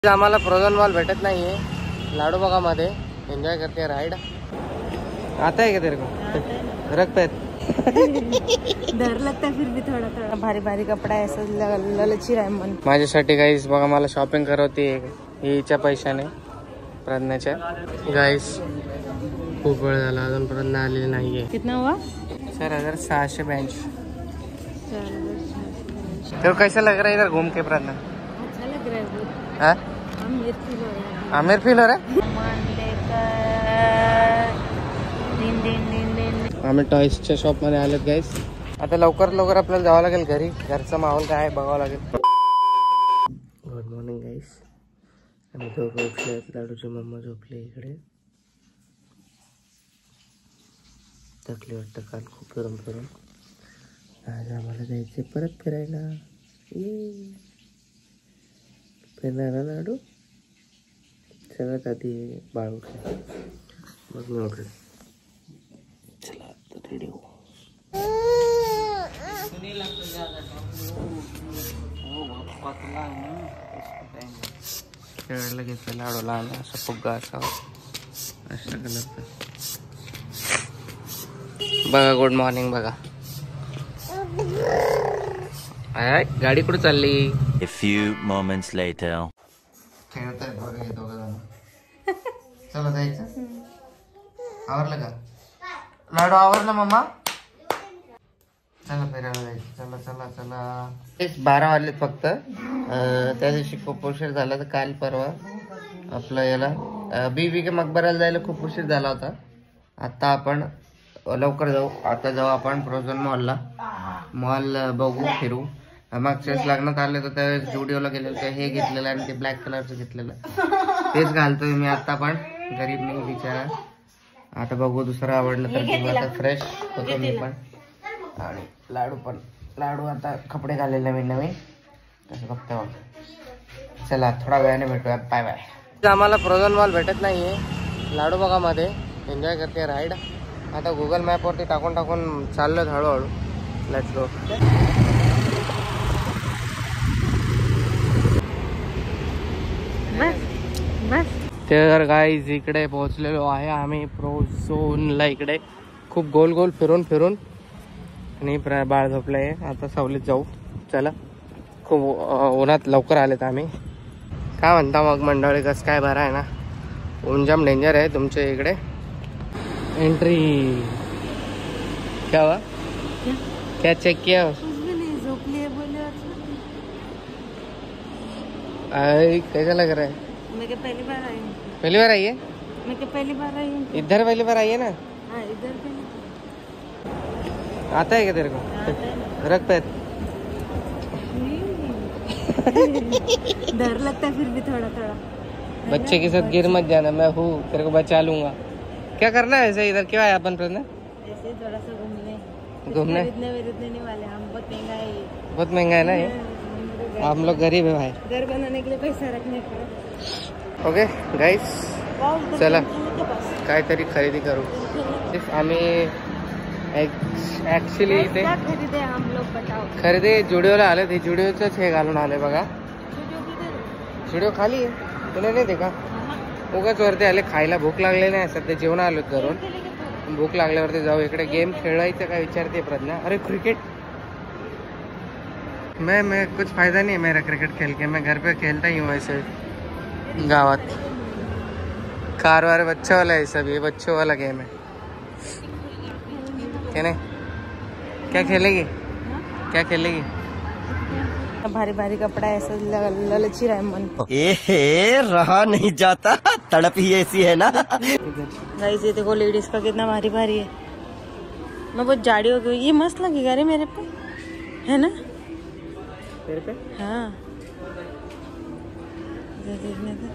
आम्हाला frozen mall भेटत नाहीये लाडूबागा मध्ये। एंजॉय करते राइड। आता है क्या तेरे को? रखता है डर लगता है फिर भी थोड़ा थोड़ा। भारी भारी कपडा आहे असं ललची राय मन। माझ्यासाठी गाईस बघा मला शॉपिंग करवते हिच्या पैशाने प्रज्ञाच्या। गाईस खूप वेळ झाला अजून प्रज्ञा आलेली नाहीये। कितना हुआ? 4682। तो कैसा लग रहा है इधर घूम के प्रज्ञा? अच्छा लग रहा है बहुत। हाँ? आमिर फील हो रहा है। आमिर फील हो रहा है? आम्ही टॉयसच्या शॉप मध्ये आलेत गाईस। आता लवकर लवकर आपल्याला जावं लागेल घरी। घरचा माहोल काय आहे बघावं लागेल। Good morning guys. आम्ही दोघं उठले आहेत। लाडूची मम्मा झोपली इकडे। थकली वाटतं काल खूप फिरून फिरून। आज आम्हाला जायचे परत फिरायला। फिरणार ना लाडू? सगळ्यात आधी बाळ उठले मग मी उठले। चला आता रेडी हो। खेळायला घेतलं लाडूला आणि असा फुग्गा असावा अशा कलरचा। बघा गुड मॉर्निंग बघा। गाडी कुठे चालली? A few moments later. खेळत आहे बघा हे दोघं जण। चला जायचं। आवरलं का लाडू? आवरलं मम्मा? चला फिरायला जायचं। चला चला चला। 12 वाजले फक्त। त्या दिवशी खूप उशीर झाला तर काल परवा आपलं याला बीबी के मकबराला जायला खूप उशीर झाला होता। आता आपण लवकर जाऊ। आता जाऊ आपण फ्रोझन मॉलला। मॉल बघू फिरू। मागच्या वेळेस लग्नात आले तर त्यावेळेस जुडिओला गेलेलं तर हे घेतलेलं आणि ते ब्लॅक कलरचं घेतलेलं तेच घालतोय मी आता। पण गरीब नाही बिचारा। आता बघू दुसरं आवडलं तर घेऊ। आता फ्रेश होतो मी पण आणि लाडू पण। लाडू आता कपडे घालेले नवीन नवीन तसं बघता बघ। चला थोडा वेळाने भेटूया। Bye bye. आम्हाला फ्रोझन मॉल भेटत नाहीये लाडूबागा मध्ये। एन्जॉय करते राईड। आता गुगल मॅप वरती टाकून टाकून चाललोय हळूहळू। Let's go. तर गाईज इकडे पोहोचलेलो आहे आम्ही फ्रोझनला। इकडे खूप गोल गोल फिरून फिरून आणि बाळ झोपलंय। आता सावलीत जाऊ। चला खूप उन्हात लवकर आलेत आम्ही। काय म्हणता मग मंडळी कसं काय? बरं आहे ना? ऊन जाम डेंजर आहे तुमच्या इकडे। एंट्री क्या हुआ? क्या चेक किया? कैसा लग रहा है? मैं पहली बार आई हूँ। पहली बार आई है? मैं पहली बार आई हूँ। इधर पहली बार आई है ना? हाँ इधर पे। आता है क्या तेरे को? रख पैर। डर लगता है फिर भी थोड़ा थोड़ा। बच्चे के साथ गिर मत जाना। मैं हूँ तेरे को बचा लूंगा। क्या करना है ऐसे? इधर क्यों आया अपन प्रज्ञा? ऐसे थोड़ा सा घूमने। घूमने? खरीदने नहीं वाले हम। बहुत महंगा है ये। बहुत महंगा है ना ये? हम लोग गरीब है भाई। घर बनाने के लिए पैसा रखने का। ओके गाइस चला काहीतरी खरेदी करू। आम्ही ऍक्च्युली इथे खरीदे हम लोग बताओ। खरेदी जुडिओला आले। ते जुडिओच हे घालून आले बघा। जुडिओ खाली आहे तुला नाही देखा? उगाच वरती आले खायला। भूक लागले नाही सध्या। जेवण आलो घरून। भूक लागल्यावरती जाऊ। इकडे गेम खेळायचं काय विचारते प्रज्ञा। अरे क्रिकेट मैं कुछ फायदा नहीं है मेरा क्रिकेट खेल के। मैं घर पे खेलता ही हूँ ऐसे गावात। कार वाले बच्चों वाला है सब। ये बच्चों वाला गेम है क्या? नहीं क्या खेलेगी? क्या खेलेगी? भारी भारी कपड़ा है ऐसा ललची राय मन। रहा नहीं जाता। तड़प ही ऐसी है ना। गाइस ये देखो लेडीज का कितना भारी भारी है। मैं बहुत जाड़ी हो गई। ये मस्त लगेगा रे मेरे पे, है ना? तेरे पे? हाँ देखने तो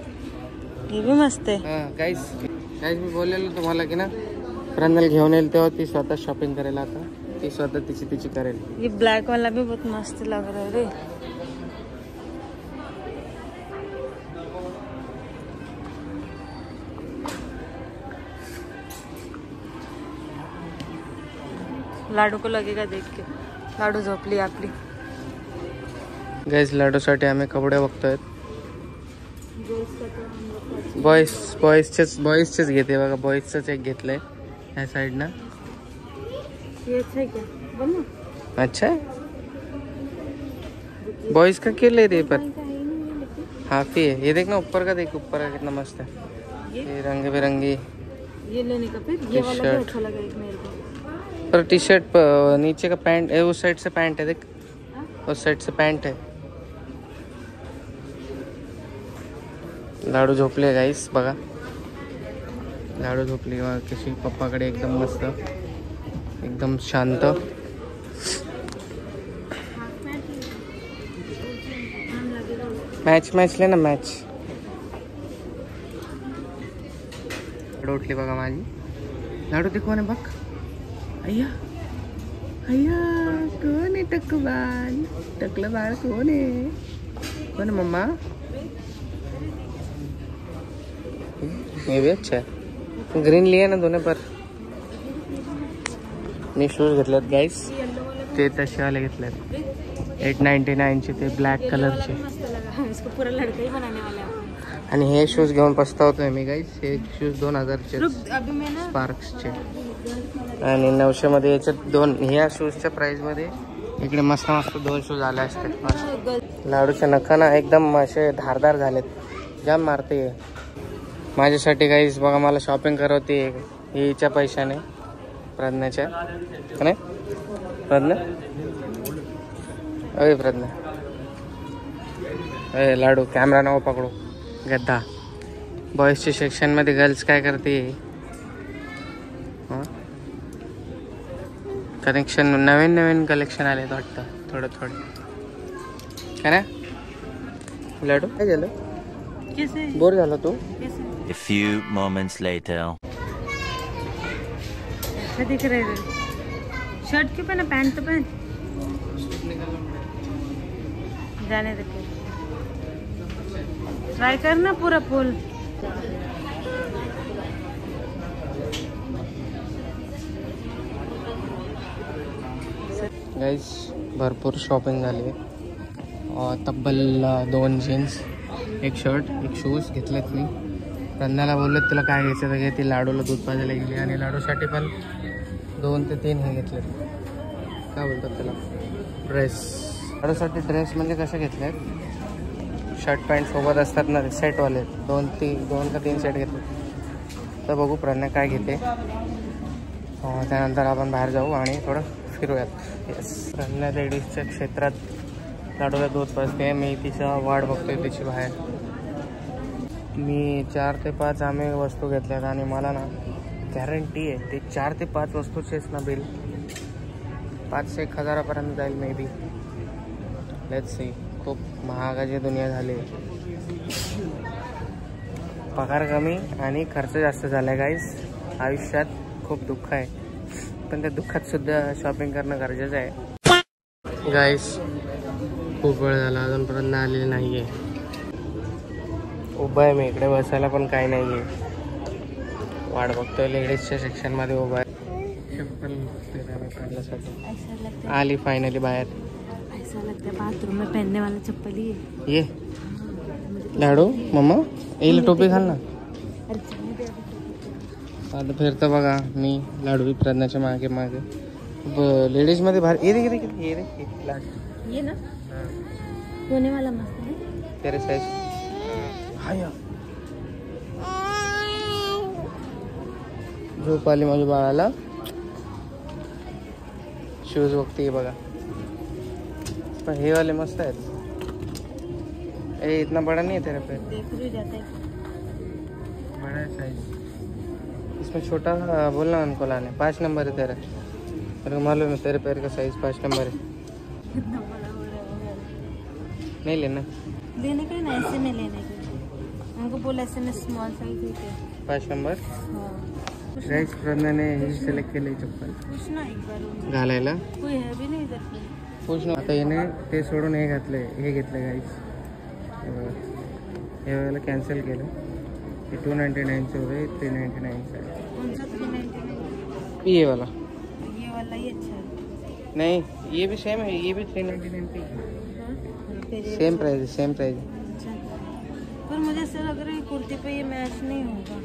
ये भी मस्त है। गाइस मी बोललेलो तुम्हाला की ना प्रज्ञाला घेऊन येईल तेव्हा ती स्वतः शॉपिंग करायला। आता ती स्वतः तिची करेल। ये ब्लैक वाला भी बहुत मस्त लग रहा है रे। लाडू को लगेगा देख के। लाडू झोपली आपली। गाइस लाडूसाठी आम्ही कपडे बघतोय। बॉईजचेच घेते बघा. बॉईजचंच एक घेतलंय ह्या साईडनं. ये अच्छा है क्या? बोल ना. अच्छा बॉयज का क्यों ले रही है पर हाफ ही है. ये देखना ऊपर का, देख ऊपर का कितना मस्त है. ये रंग बिरंगी ये लेने का फिर ये वाला भी अच्छा लगा एक मेरे को. पर टी शर्ट नीचे का पैंट है, उस साइड से पैंट है. देख उस साइड से पैंट है. लाडू झोपले गाईस बघा. लाडू झोपली कशी पप्पाकडे एकदम मस्त, एकदम शांत. मॅच ले ना मॅच. लाडू उठली बघा माझी. लाडू ते कोण आहे बघ. अय्या अय्या कोण आहे टक्कू बाळ. टकलं बाळ कोण आहे. कोण आहे मम्मा. ये भी अच्छा है. ग्रीन लिया ना दोनों पर. मी शूज घेतलेत गाईस. ते तसे वाले घेतलेत 899 ते ब्लॅक कलरचे. इसको पूरा लड़का ही बनाने वाला है. आणि हे शूज घेऊन पस्तावतोय मी गाईस. हे शूज 2000चे अभी मैं ना स्पार्क्सचे. आणि 900 मध्ये याच्यात दोन. ह्या शूजच्या प्राइस मध्ये इकडे मस्त मस्त दोन शूज आले असते. लाडूच्या नखाना एकदम असे धारदार झालेत. जाम मारते माझ्यासाठी गाईस बघा. मला शॉपिंग करवते हिच्या पैशाने, प्रज्ञाच्या. नाही प्रज्ञा, अरे प्रज्ञा. अरे लाडू कॅमेरा नको पकडू गद्दा. बॉईजच्या सेक्शनमध्ये गर्ल्स काय करते. कनेक्शन नवीन कलेक्शन आले वाटतं थोडं काय ना. लाडू काय झालं. कैसे बोर झाला तू. A few moments later. अच्छा दिख रहे हैं. शर्ट क्यों पहना, पैंट तो पहन. जाने दे फिर. ट्राई करना पूरा फुल. गाईस भरपूर शॉपिंग झाली आहे. तब्बल 2 जीन्स, एक शर्ट, एक शूज घेतलेत मी. प्रज्ञाला बोललेत तुला काय घ्यायचं तर घे. ती लाडूला दूध पाजायला गेली. आणि लाडूसाठी पण 2 ते 3 हे घेतलेत. काय बोलतात त्याला, ड्रेस. लाडूसाठी ड्रेस म्हणजे कसे घेतलेत. शर्ट पॅन्ट सोबत असतात ना सेटवाले. 2 का 3 सेट घेतले. तर बघू प्रज्ञा काय घेते. त्यानंतर आपण बाहेर जाऊ आणि थोडं फिरूयात. येस प्रज्ञा लेडीजच्या क्षेत्रात लाडूला दूध पाजते. मी तिचा वाट बघतोय तिची बाहेर. मी 4 ते 5 आम्ही वस्तू घेतल्यात आणि मला ना गॅरंटी आहे ते 4 ते 5 वस्तूचेच ना बिल 500 एक हजारापर्यंत जाईल मे बी. Let's see. खूप महागाची दुनिया झाली. पगार कमी आणि खर्च जास्त झाला आहे गाईस. आयुष्यात खूप दुःख आहे, पण त्या दुःखात सुद्धा शॉपिंग करणं गरजेचं आहे. गाईस खूप वेळ झाला अजूनपर्यंत आलेली नाही आहे. उभा आहे मी इकडे. बसायला पण काही नाही आहे. वाट बघतोय. लेडीजच्या सेक्शनमध्ये उभा आहे. चप्पल काढण्यासाठी आली फायनली बाहेर. ऐसा लगता है बाथरूम में पहनने वाला चप्पल ही है ये. लाडू मम्मा येईल टोपी घाल ना. आता फिरतं बघा मी लाडू प्रज्ञाच्या मागे लेडीजमध्ये बाहेर. ये रे ये रे ये ना होने वाला मस्त है तेरे साइज. हाय झोप आली माझ्या बाळाला. शूज बघते बघा. पण हे वाले मस्त आहेत. ए इतना बड़ा नहीं है तेरा पैर. देख रही जाता है. बड़ा है साइज. इसमें छोटा बोलना उनको लाने. 5 नंबर है तेरा. मेरे को मालूम है तेरे पैर का साइज 5 नंबर है. कितना बड़ा हो रहा है. नहीं लेना. लेने का ना ऐसे में लेने का. उनको बोला ऐसे में स्मॉल साइज है 5 नंबर. हाँ गाइस प्रज्ञाने ही सिलेक्ट केले चप्पल पूछना एक बार घालायला. कोई है भी नहीं इधर पे. पूछना. आता येणे ते सोडून हे घातले. हे घेतले गाईस. हे वेळेला कॅन्सल केलं. हे 299 होते. 399 कौन सा 399. ये वाला. ये वाला ही अच्छा है. नहीं ये भी सेम है. ये भी 399 पे हाँ? फिर ये सेम प्राइस. Same price. अच्छा. पर मुझे ऐसा लग रहा है कुर्ती पे ये मैच नहीं होगा।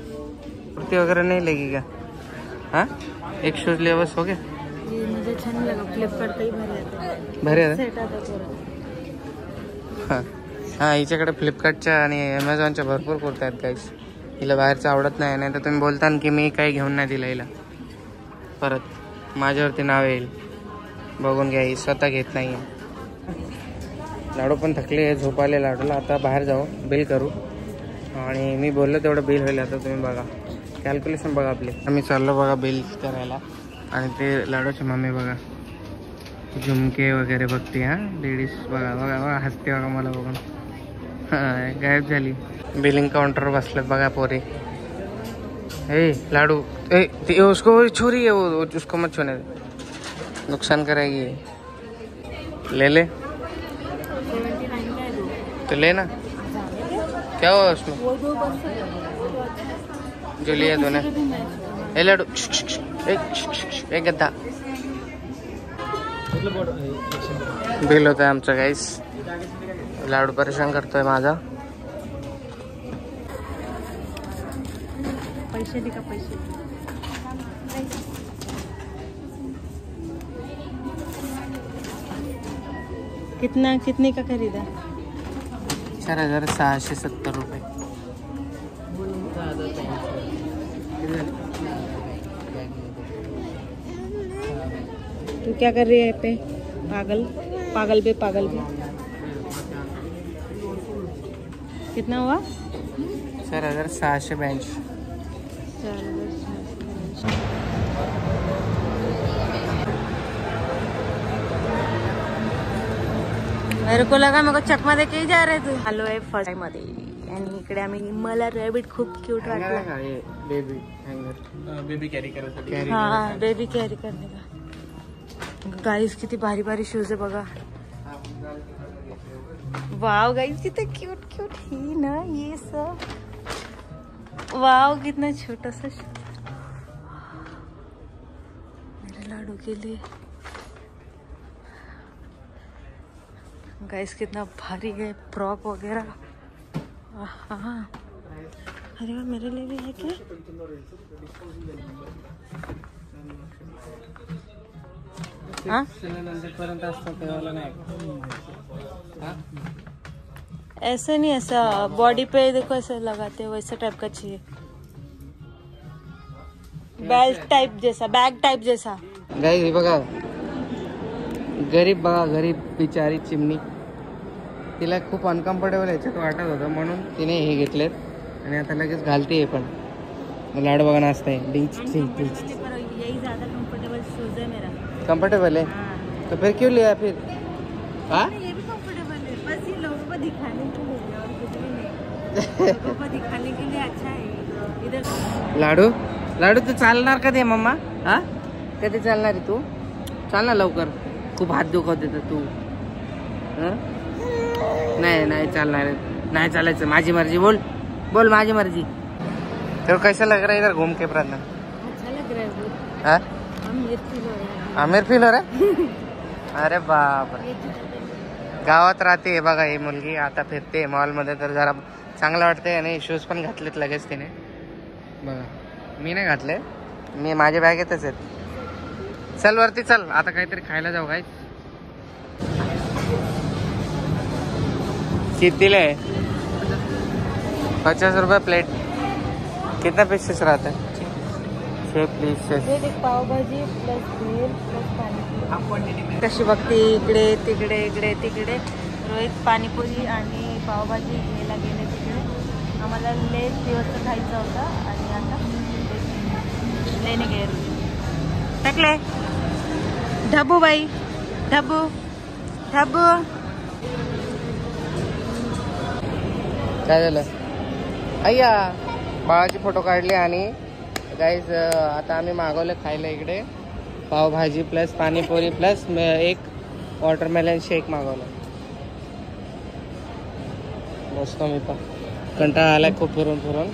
कुर्ती वगैरह नहीं लेगी क्या? हाँ, एक शूज लिया बस हो गया। ये मुझे अच्छा नहीं लगा, फ्लिपकार्ट का ही भरे सेट आता पूरा। हां हां, हिच्याकडे फ्लिपकार्टच्या आणि ॲमेझॉनच्या भरपूर कुर्त्या आहेत गाईस. हिला बाहेरचं आवडत नाही तर तुम्ही बोलता की मी काही घेऊन नाही दिलं हिला, परत माझ्यावरती नाव येईल. बघून घ्या, ही स्वतः घेत नाही आहे. लाडू पण थकले आहे, झोप आले लाडूला. आता बाहेर जाऊ, बिल करू आणि मी बोललो तेवढं बिल होईल. आता तुम्ही बघा, कॅल्क्युलेशन बघा आपली. आम्ही चाललो बघा बिल करायला. आणि ते लाडूची मम्मी बघा झुमके वगैरे बघते. हां, लेडीज बघा बघा बघा, हसते बघा मला बघून. हां, गायब झाली. बिलिंग काउंटर बसलेत बघा पोरे. ए लाडू, ए उसको छोरी है वो, उसको मत छूने, नुकसान करेगी. ले ले तो लेना, क्या हुआ उसमें जो लिया तूने. ए लाडू, एक गद्दा. बिल होत आहे आमचं गाईस. लाडू परेशान करतोय माझा. पैसे दे का पैसे. कितने का खरीदा? 4,670 रुपये. तू क्या कर रही है पे? पागल पागल पे पागल पे. कितना हुआ? 4,682. मेरे को लगा मेरे को चकमा दे के ही जा रहे तू. आलो आहे फर्स्ट मध्ये आणि इकडे आम्ही, मला रॅबिट खूप क्यूट वाटला. बेबी हँगर, बेबी कॅरी करायसाठी. हाँ, बेबी कॅरी करने का. गाइस किती भारी भारी शूज आहे बघा. वाव गाइस, कितना क्यूट क्यूट ही ना ये सब. वाव, कितना छोटा सा मेरे लाडू के लिए. गाइस कितना भारी है फ्रॉक वगैरह. हाँ, अरे वाह, मेरे लिए भी है क्या? हाँ, ऐसा नहीं, ऐसा बॉडी पे देखो ऐसा लगाते हो, वैसा टाइप का चाहिए. बेल्ट टाइप जैसा, बैग टाइप जैसा. गाईस बघा, गरीब बघा, गरीब बिचारी चिमणी. तिला खूप अनकम्फर्टेबल याच्यात वाटत होतं म्हणून तिने हे घेतलेत आणि आता लगेच घालते. हे पण लाडू बघा नाचते. यही ज्यादा कंफर्टेबल शूज है मेरा. कंफर्टेबल है तो फिर क्यों लिया फिर? हाँ, ये भी कंफर्टेबल है, बस ये लोगों को दिखाने के लिए और कुछ भी नहीं. लोगों को दिखाने के लिए अच्छा है. इधर लाडू, लाडू तू चालणार कधी मम्मा? हा, कधी चालणार आहे तू? चाल ना लवकर, खूप हात दुखवते तर तू. नाही नाही चालणार, नाही चालायचं. माझी मर्जी. बोल बोल, माझी मर्जी. तो कैसा लग रहा है इधर घूम के प्रार्थना? अच्छा लग रहा है बहुत. हाँ, आमिर फील हो रहा है. आमिर फील हो रहा. अरे बाप रे. गावात राहते बघा ही मुलगी, आता फिरते मॉलमध्ये तर जरा चांगलं वाटतंय. आणि शूज पण घातलेत लगेच तिने बघा. मी नाही घातले, मी माझ्या बॅगेतच आहेत. चल वरती चल, आता काहीतरी खायला जाऊ. काय कितीला आहे? 50 रुपये प्लेट. कितना पीसेस रहता है? 6 पीसेस. पाव भाजी प्लस भेल प्लस पाणीपुरी. कशी बघते इकडे तिकडे इकडे तिकडे. रोहित पाणीपुरी आणि पावभाजी घ्यायला गेले तिकडे. आम्हाला लेस दिवस खायचा होता आणि आता लेने गेले. टाकले ढबू बाई, ढबू ढबू. काय झालं? अय्या, बाळाचे फोटो काढले. आणि गाईज आता आम्ही मागवले खायला इकडे पावभाजी प्लस पाणीपुरी प्लस एक वॉटरमेलन शेक मागवलं. बसतो मी पण, कंटाळा आलाय खूप फिरून फिरून.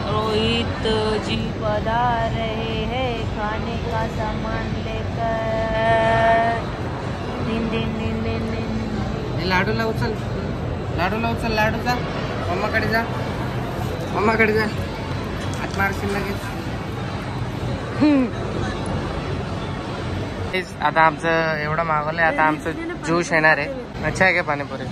रोहित जी पधार रहे हैं खाने का सामान लेकर. दिन दिन दिन दिन दिन. लाडूला उचल, लाडूला उचल, लाडूचा मम्माकडे जा. मम्माकडे जा, हात मारशील लगेच. आता आमचं एवढं मागवलंय, आता आमचं ज्यूस येणार आहे. अच्छा आहे का पाणीपुरी?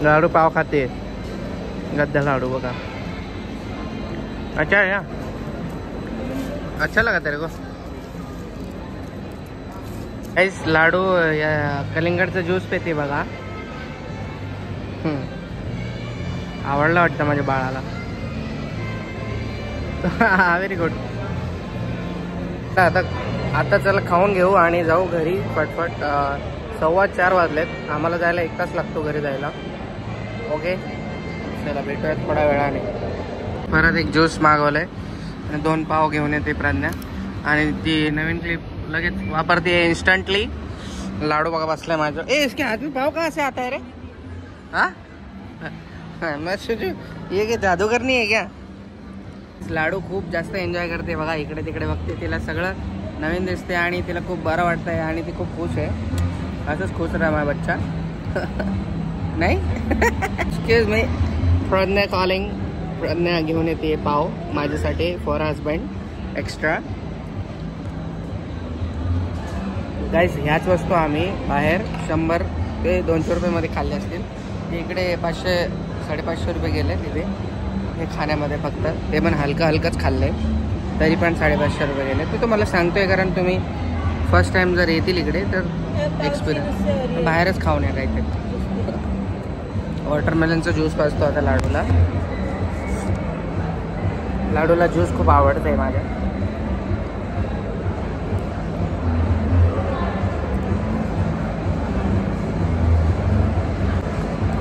लाडू पाव खाते, गद्दा लाडू बघा. अच्छा है क्या? अच्छा लगा तेरे को? गाइस लाडू या कलिंगडचा ज्यूस पेते बघा. आवडला वाटतं माझ्या बाळाला. Very good. आता चला खाऊन घेऊ आणि जाऊ घरी पटपट. 4:15 वाजलेत, आम्हाला जायला 1 तास लागतो घरी जायला. ओके चला भेटूयात थोड्या वेळाने. परत एक ज्यूस मागवलंय आणि 2 पाव घेऊन येते प्रज्ञा. आणि ती नवीन क्लिप लगेच वापरते इंस्टंटली. लाडू बघा बसलाय माझं. इसके हाथ में पाव कहाँ से आता है रे? हाँ मैं सोचू ये क्या जादूगर नहीं है क्या? लाडू खूप जास्त एन्जॉय करते बघा. इकडे तिकडे बघते, तिला सगळं नवीन दिसते आणि तिला खूप बरं वाटतंय आणि ती खूप खुश आहे. असंच खुश राहा माझा बच्चा. नाही एक्सक्यूज मी, प्रज्ञा कॉलिंग. प्रज्ञा घेऊन येते पाव माझ्यासाठी फॉर हजबंड एक्स्ट्रा. गाईस ह्याच वस्तू आम्ही बाहेर 100 ते 200 रुपयामध्ये खाल्ले असतील. इकडे 500-550 रुपये गेले तिथे हे खाण्यामध्ये फक्त. ते पण हलकंच खाल्लं आहे, तरी पण 550 रुपये गेले. ते तुम्हाला सांगतोय कारण तुम्ही फर्स्ट टाइम जर येतील इकडे तर एक्सपिरियन्स बाहेरच खाऊन या काहीतरी. वॉटरमेलनचा ज्यूस पाजतो आता लाडूला. लाडूला ज्यूस खूप आवडतं आहे माझ्या.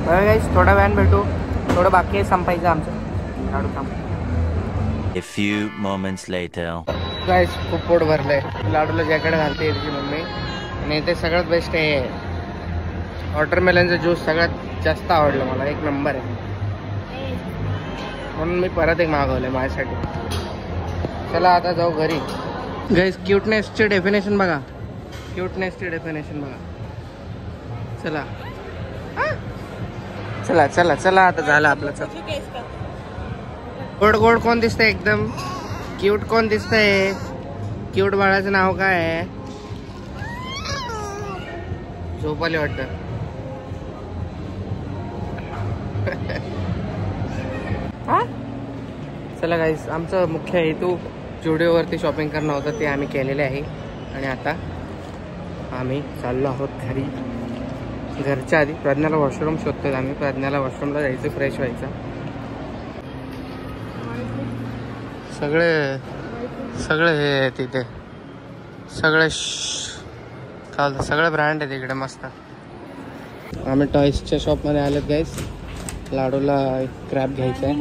बघा गाईस थोडा वेळानं भेटू. थोडं बाकी आहे संपायचं आमचं लाडू काम. A few moments later. Guys खूप पोट भरलंय. लाडूला जॅकेट घालते याची मम्मी. आणि ते सगळ्यात बेस्ट आहे वॉटरमेलनचा ज्यूस. सगळ्यात जास्त आवडलं मला, 1 नंबर आहे. म्हणून मी परत एक मागवलंय माझ्यासाठी. चला आता जाऊ घरी. गाईस क्यूटनेसची डेफिनेशन बघा. क्यूटनेसची डेफिनेशन बघा. चला चला चला चला आता झालं आपलं. चल गोड गोड कोण दिसतंय एकदम क्यूट? कोण दिसतंय क्यूट? बाळाचं नाव काय आहे? झोपाले वाटतं. चला गाईस आमचं मुख्य हेतू जुडिओवरती शॉपिंग करणं होतं, ते आम्ही केलेले आहे. आणि आता आम्ही चाललो आहोत घरी. घरच्या आधी प्रज्ञाला वॉशरूम शोधतोय आम्ही. प्रज्ञाला वॉशरूमला जायचं, फ्रेश व्हायचं. सगळे हे तिथे सगळे चालतं, सगळे ब्रँड आहे तिकडे मस्त. आम्ही टॉयसच्या शॉपमध्ये आलेत गाईस. लाडूला एक क्रॅब घ्यायचा आहे.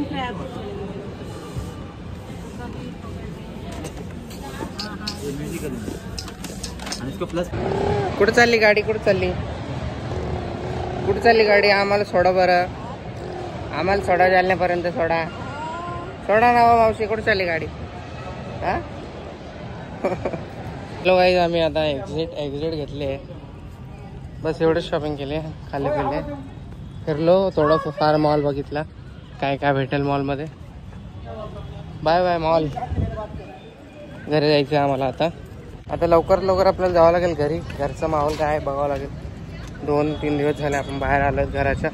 कुठं चालली गाडी? कुठं चालली गाडी? आम्हाला सोडा बरं, आम्हाला सोडा. जालन्यापर्यंत सोडा ना मावशी. कुठं चालली गाडी? हा हॅलो गाईज आम्ही आता एक्झिट घेतले. बस एवढंच शॉपिंग केले. खाल्ले पिले, फिरलो थोडं फार. मॉल बघितला, काय काय भेटेल मॉलमध्ये. Bye bye mall. घरी जायचं आहे आम्हाला आता लवकर आपल्याला जावं लागेल घरी. घरचा माहोल काय आहे बघावं लागेल. 2-3 दिवस झाले आपण बाहेर आलो घराच्या.